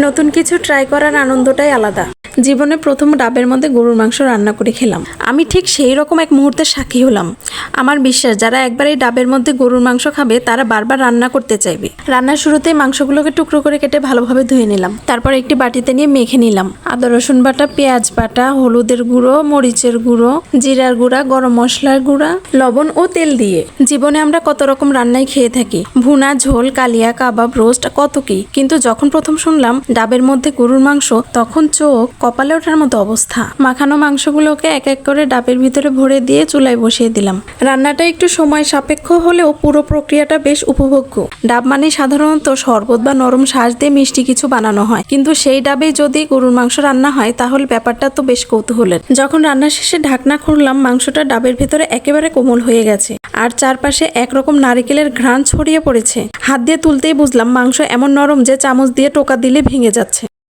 নতুন কিছু ট্রাই করার আনন্দটাই আলাদা। জীবনে প্রথম ডাবের মধ্যে গরুর মাংস রান্না করে খেলাম। আমি ঠিক সেই রকম এক মুহূর্তের সাক্ষী হলাম। আমার বিশ্বাস যারা একবার এই ডাবের মধ্যে গরুর মাংস খাবে তারা বারবার রান্না করতে চাইবে। রান্নার শুরুতেই মাংসগুলোকে টুকরো করে কেটে ভালোভাবে ধুয়ে নিলাম। তারপর একটি বাটিতে নিয়ে মেখে নিলাম। আদা রসুন বাটা, পেঁয়াজ বাটা, হলুদের গুঁড়ো, মরিচের গুঁড়ো, জিরার গুঁড়া, গরম মশলার গুঁড়া, লবণ ও তেল দিয়ে। জীবনে আমরা কত রকম রান্নাই খেয়ে থাকি, ভুনা, ঝোল, কালিয়া, কাবাব, রোস্ট, কত কি। কিন্তু যখন প্রথম শুনলাম ডাবের মধ্যে গরুর মাংস, তখন চোখ কপালে ওঠার মতো অবস্থা। মাখানো মাংসগুলোকে এক এক করে ডাবের ভিতরে ভরে দিয়ে চুলায় বসিয়ে দিলাম। রান্নাটা একটু সময় সাপেক্ষ হলেও পুরো প্রক্রিয়াটা বেশ উপভোগ্য। ডাব মানে সাধারণত শরবত বা নরম শাঁস দিয়ে মিষ্টি কিছু বানানো হয়, কিন্তু সেই ডাবেই যদি গরুর মাংস রান্না হয় তাহলে ব্যাপারটা তো বেশ কৌতূহলের। যখন রান্না শেষে ঢাকনা খুললাম, মাংসটা ডাবের ভেতরে একেবারে কোমল হয়ে গেছে আর চারপাশে একরকম নারিকেলের ঘ্রাণ ছড়িয়ে পড়েছে। হাত দিয়ে তুলতেই বুঝলাম মাংস এমন নরম যে চামচ দিয়ে টোকা দিলে ভেঙে যাচ্ছে।